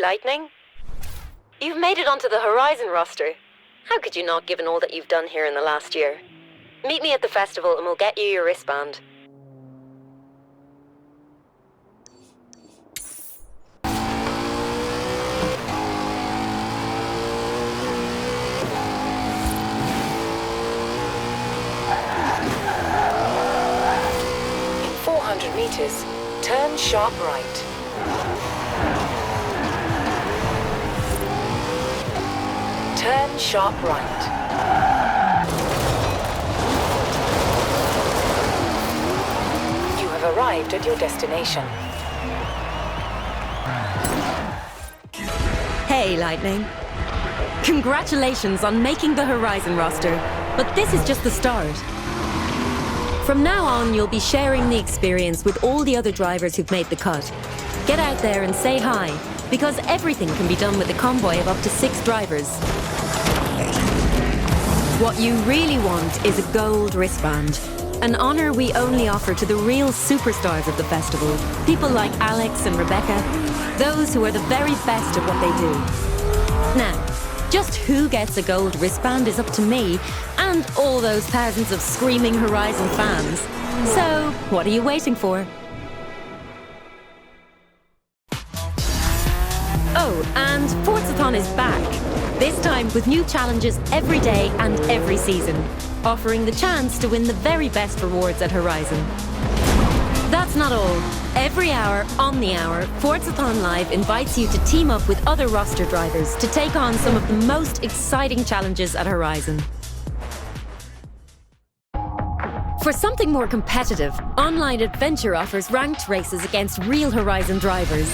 Lightning. You've made it onto the Horizon roster. How could you not, given all that you've done here in the last year? Meet me at the festival and we'll get you your wristband. In 400 meters, turn sharp right. Turn sharp right. You have arrived at your destination. Hey, Lightning. Congratulations on making the Horizon roster, but this is just the start. From now on, you'll be sharing the experience with all the other drivers who've made the cut. Get out there and say hi, because everything can be done with a convoy of up to 6 drivers. What you really want is a gold wristband, an honor we only offer to the real superstars of the festival, people like Alex and Rebecca, those who are the very best at what they do. Now, just who gets a gold wristband is up to me and all those thousands of screaming Horizon fans. So, what are you waiting for? Oh, and Forzathon is back. This time with new challenges every day and every season, offering the chance to win the very best rewards at Horizon. That's not all. Every hour, on the hour, Forzathon Live invites you to team up with other roster drivers to take on some of the most exciting challenges at Horizon. For something more competitive, Online Adventure offers ranked races against real Horizon drivers.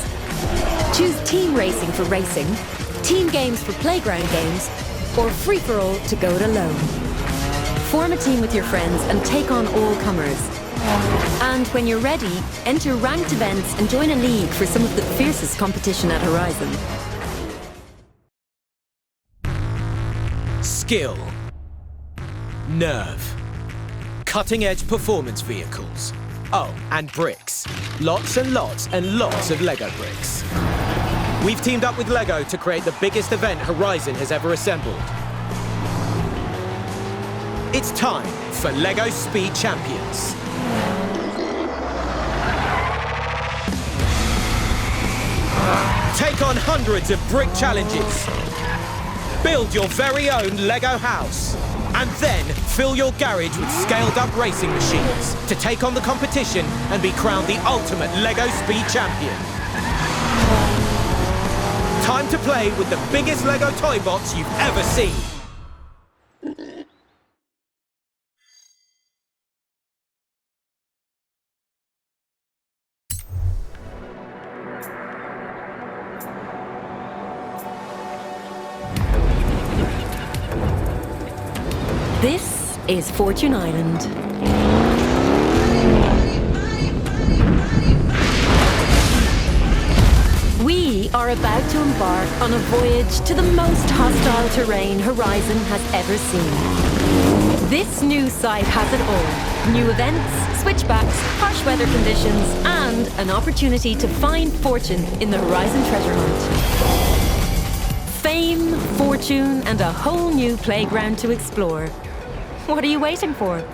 Choose team racing for racing, team games for playground games, or free-for-all to go it alone. Form a team with your friends and take on all comers. And when you're ready, enter ranked events and join a league for some of the fiercest competition at Horizon. Skill. Nerve. Cutting-edge performance vehicles. Oh, and bricks. Lots and lots and lots of Lego bricks. We've teamed up with Lego to create the biggest event Horizon has ever assembled. It's time for Lego Speed Champions. Take on hundreds of brick challenges. Build your very own Lego house. And then fill your garage with scaled-up racing machines to take on the competition and be crowned the ultimate Lego Speed Champion. Time to play with the biggest Lego toy box you've ever seen. This is Fortune Island. We are about to embark on a voyage to the most hostile terrain Horizon has ever seen. This new site has it all. New events, switchbacks, harsh weather conditions, and an opportunity to find fortune in the Horizon treasure hunt. Fame, fortune, and a whole new playground to explore. What are you waiting for?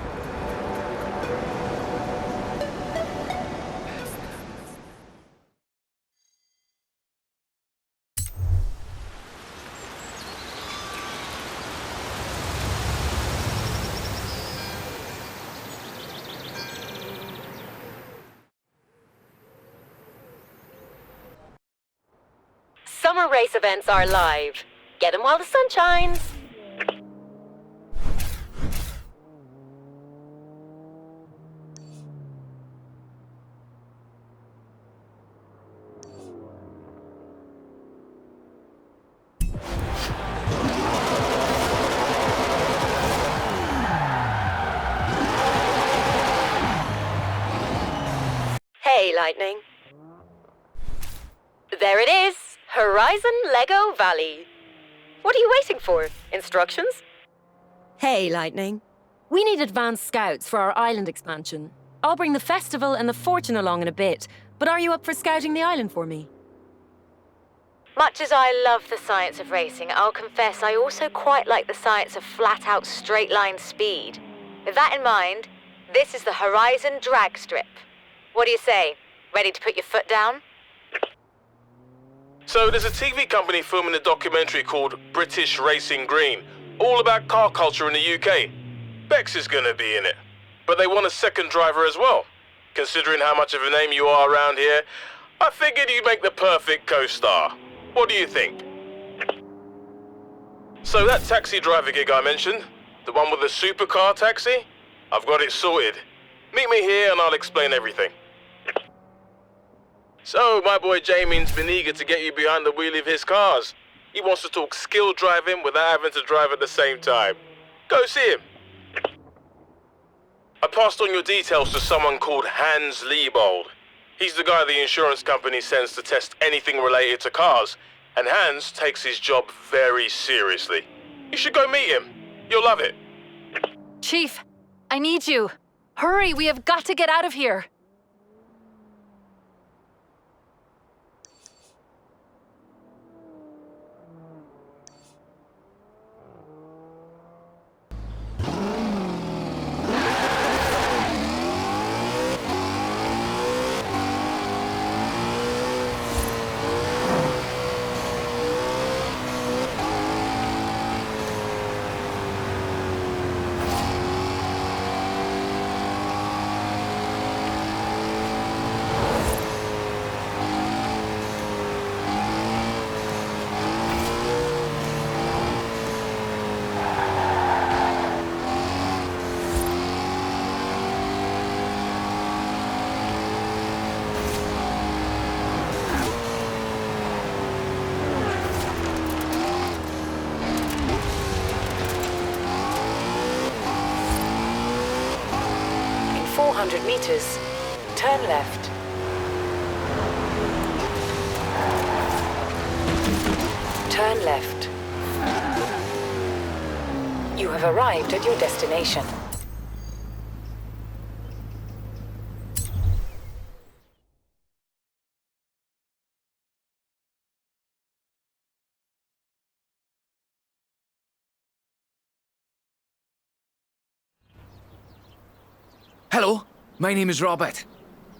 Summer race events are live. Get them while the sun shines. Hey, Lightning. There it is. Horizon Lego Valley. What are you waiting for? Instructions? Hey, Lightning. We need advanced scouts for our island expansion. I'll bring the festival and the fortune along in a bit, but are you up for scouting the island for me? Much as I love the science of racing, I'll confess I also quite like the science of flat-out straight-line speed. With that in mind, this is the Horizon drag strip. What do you say? Ready to put your foot down? So there's a TV company filming a documentary called British Racing Green, all about car culture in the UK. Bex is gonna be in it, but they want a second driver as well. Considering how much of a name you are around here, I figured you'd make the perfect co-star. What do you think? So that taxi driver gig I mentioned, the one with the supercar taxi, I've got it sorted. Meet me here and I'll explain everything. So, my boy Jamie's been eager to get you behind the wheel of his cars. He wants to talk skill driving without having to drive at the same time. Go see him. I passed on your details to someone called Hans Liebold. He's the guy the insurance company sends to test anything related to cars, and Hans takes his job very seriously. You should go meet him. You'll love it. Chief, I need you. Hurry, we have got to get out of here. In 400 meters, turn left. Turn left. You have arrived at your destination. Hello, my name is Robert.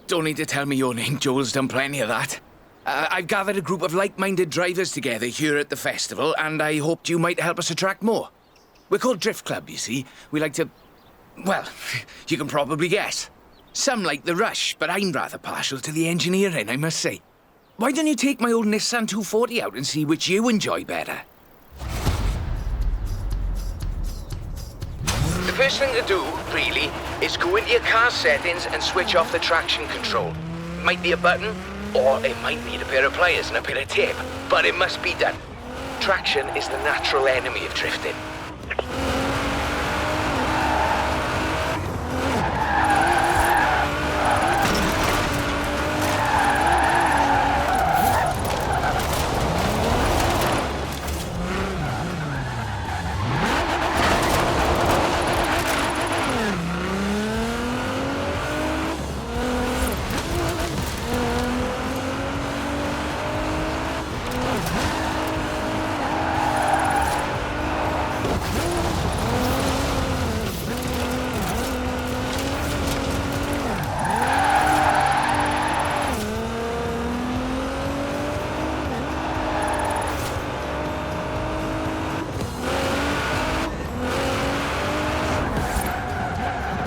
Don't need to tell me your name, Joel's done plenty of that. I've gathered a group of like-minded drivers together here at the festival, and I hoped you might help us attract more. We're called Drift Club, you see. We like to... well, you can probably guess. Some like the rush, but I'm rather partial to the engineering, I must say. Why don't you take my old Nissan 240 out and see which you enjoy better? The first thing to do, really, is go into your car settings and switch off the traction control. Might be a button, or it might need a pair of pliers and a bit of tape, but it must be done. Traction is the natural enemy of drifting.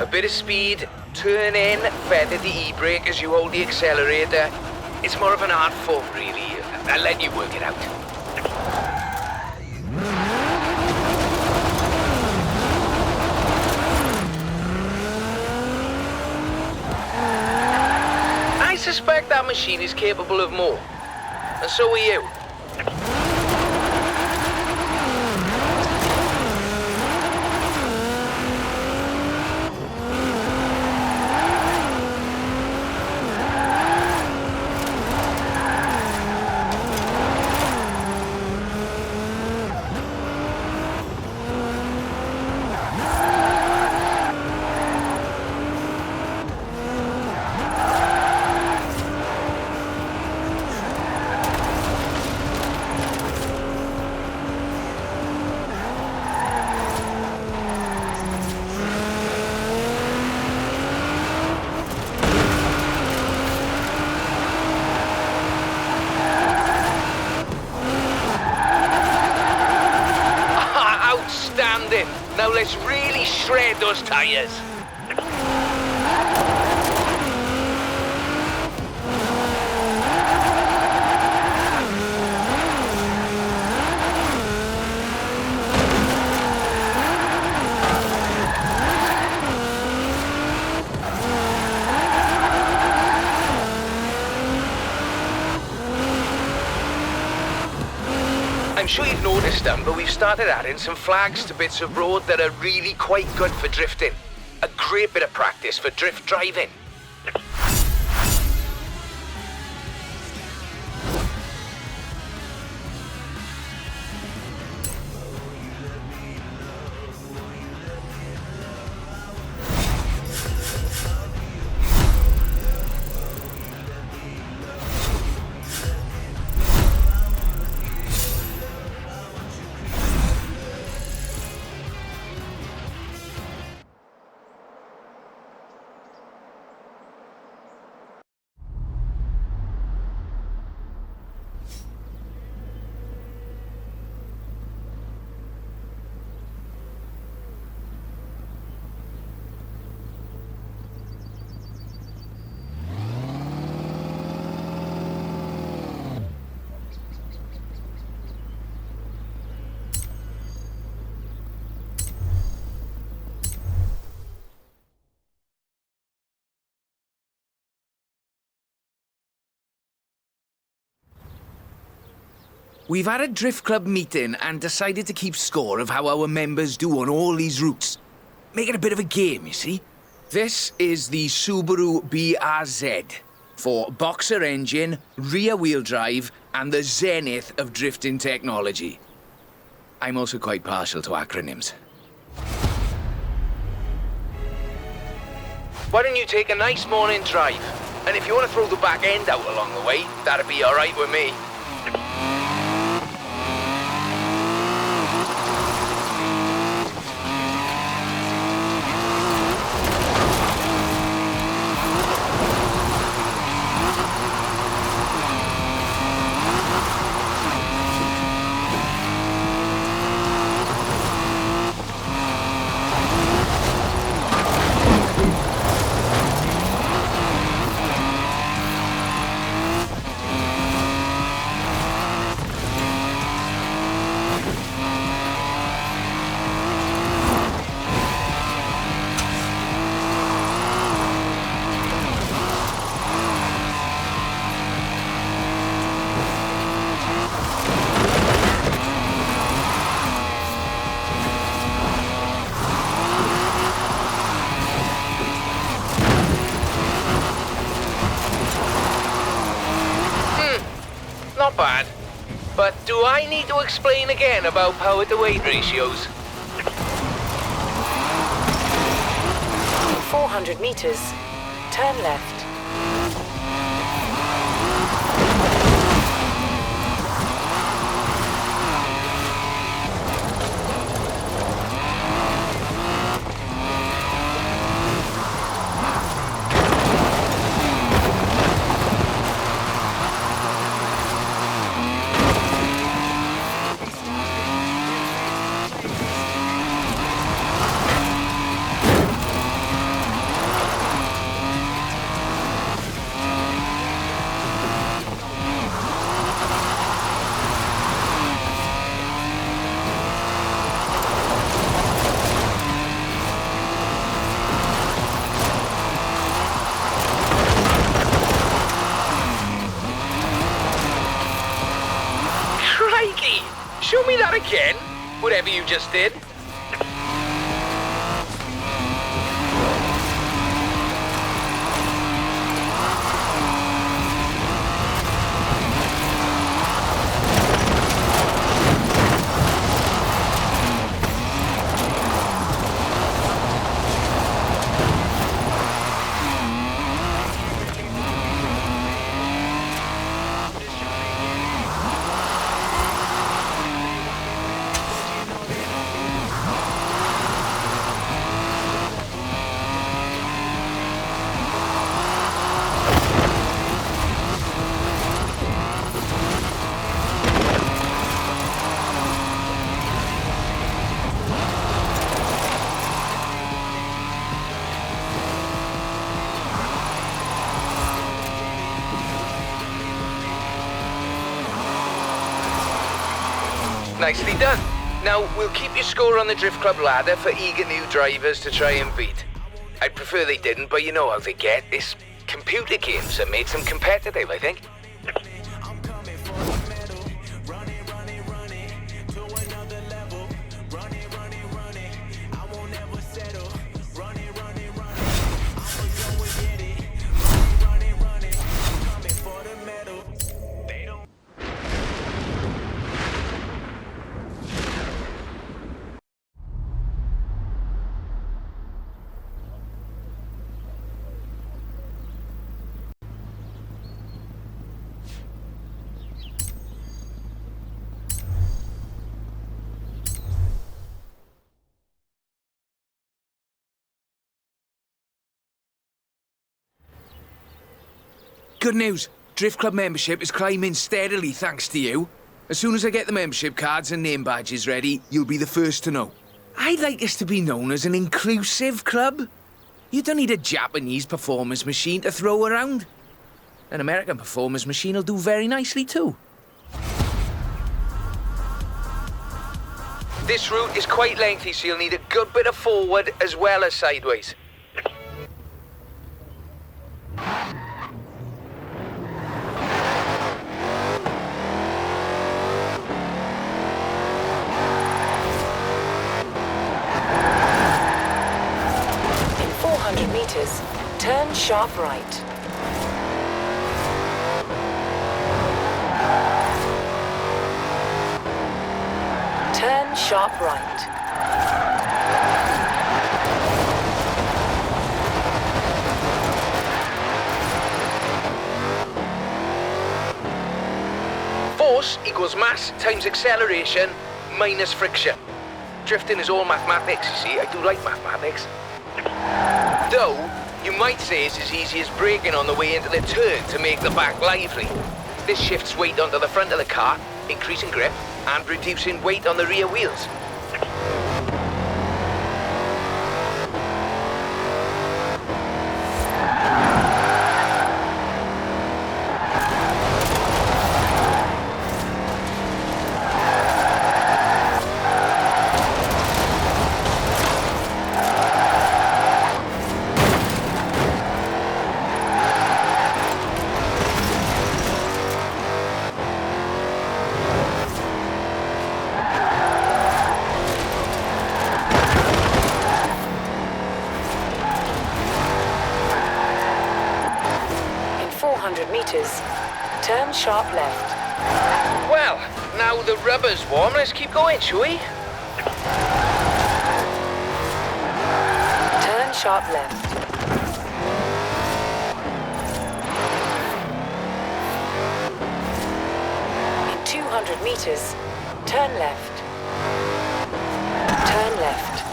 A bit of speed, turn in, feather the e-brake as you hold the accelerator. It's more of an art form, really. I'll let you work it out. I suspect that machine is capable of more. And so are you. let's really shred those tires. I'm sure you've noticed them, but we've started adding some flags to bits of road that are really quite good for drifting. A great bit of practice for drift driving. We've had a Drift Club meeting and decided to keep score of how our members do on all these routes. Make it a bit of a game, you see. This is the Subaru BRZ for boxer engine, rear-wheel drive, and the zenith of drifting technology. I'm also quite partial to acronyms. Why don't you take a nice morning drive? And if you want to throw the back end out along the way, that'd be all right with me. Not bad. But do I need to explain again about power to weight ratios? 400 meters. Turn left. Crikey! Show me that again, whatever you just did. Nicely done. Now, we'll keep your score on the Drift Club ladder for eager new drivers to try and beat. I'd prefer they didn't, but you know how they get. This computer games have made them competitive, I think. Good news. Drift Club membership is climbing steadily thanks to you. As soon as I get the membership cards and name badges ready, you'll be the first to know. I'd like us to be known as an inclusive club. You don't need a Japanese performance machine to throw around. An American performance machine will do very nicely too. This route is quite lengthy, so you'll need a good bit of forward as well as sideways. In 400 meters, turn sharp right. Turn sharp right. Force equals mass times acceleration minus friction. Drifting is all mathematics, you see. I do like mathematics. Though, you might say it's as easy as braking on the way into the turn to make the back lively. This shifts weight onto the front of the car, increasing grip and reducing weight on the rear wheels. Meters. Turn sharp left. Well, now the rubber's warm, let's keep going, shall we? Turn sharp left. In 200 meters, turn left. Turn left.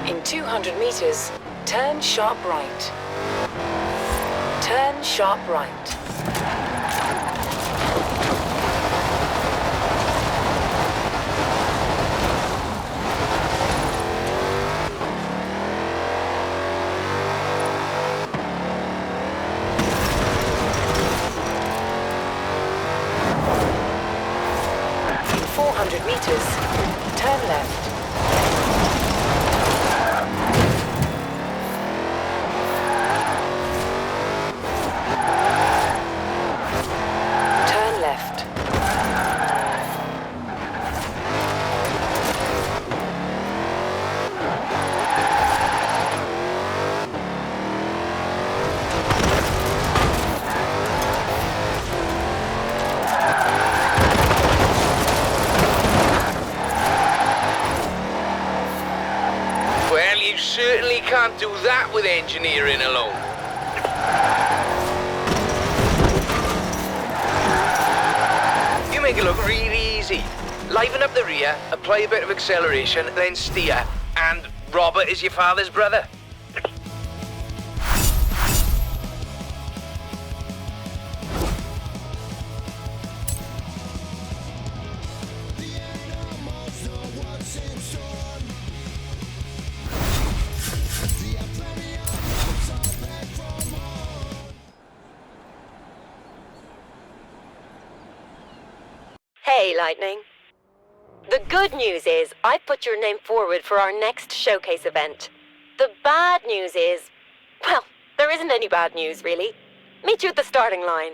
In 200 meters, turn sharp right. Turn sharp right. In 400 meters, turn left. Certainly can't do that with engineering alone. You make it look really easy. Liven up the rear, apply a bit of acceleration, then steer, and Robert is your father's brother. Silly Lightning. The good news is I've put your name forward for our next showcase event. The bad news is, well, there isn't any bad news, really. Meet you at the starting line.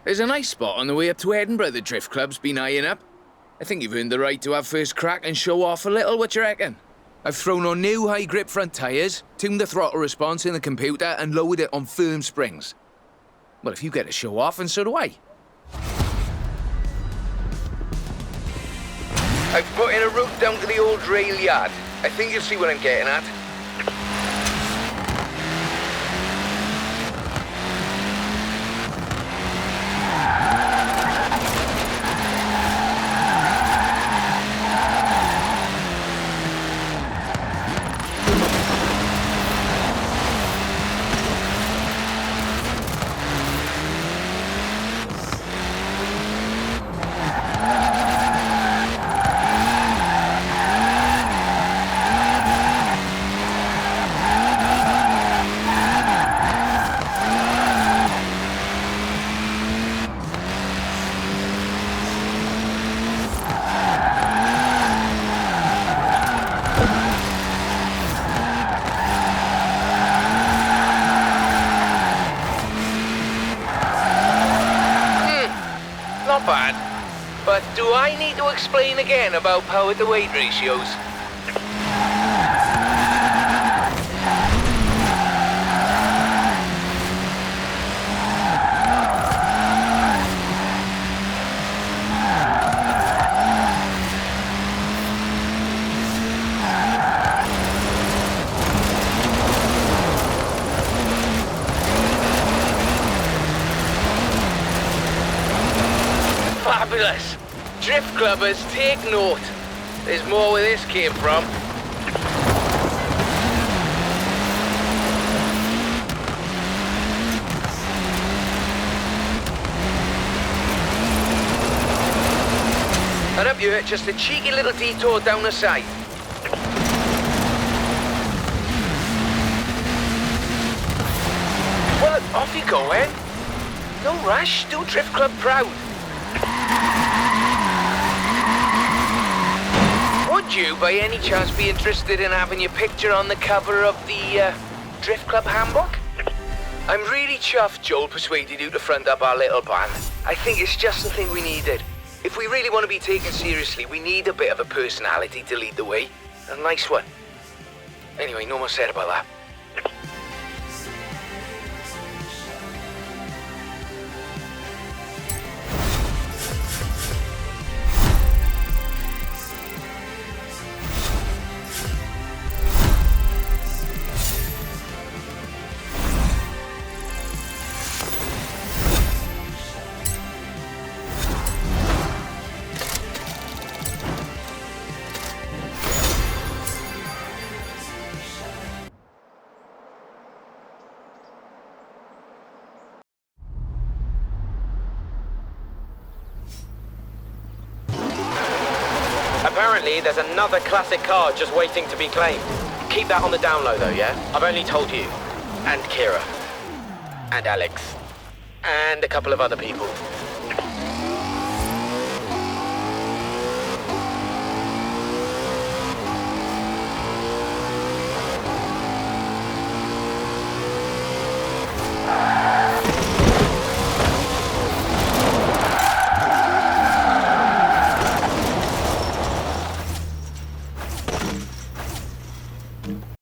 There's a nice spot on the way up to Edinburgh the Drift Club's been eyeing up. I think you've earned the right to have first crack and show off a little, what you reckon? I've thrown on new high-grip front tyres, tuned the throttle response in the computer and lowered it on firm springs. Well, if you get to show off, and so do I. I've put in a route down to the old rail yard. I think you'll see what I'm getting at. Not bad. But do I need to explain again about power to weight ratios? Fabulous! Drift clubbers, take note. There's more where this came from. And up here, just a cheeky little detour down the side. Well, off you go, eh? No rush, do Drift Club proud. Would you, by any chance, be interested in having your picture on the cover of the Drift Club handbook? I'm really chuffed Joel persuaded you to front up our little band. I think it's just the thing we needed. If we really want to be taken seriously, we need a bit of a personality to lead the way. A nice one. Anyway, no more said about that. Apparently, there's another classic car just waiting to be claimed. Keep that on the down low, though, yeah? I've only told you. And Kira. And Alex. And a couple of other people.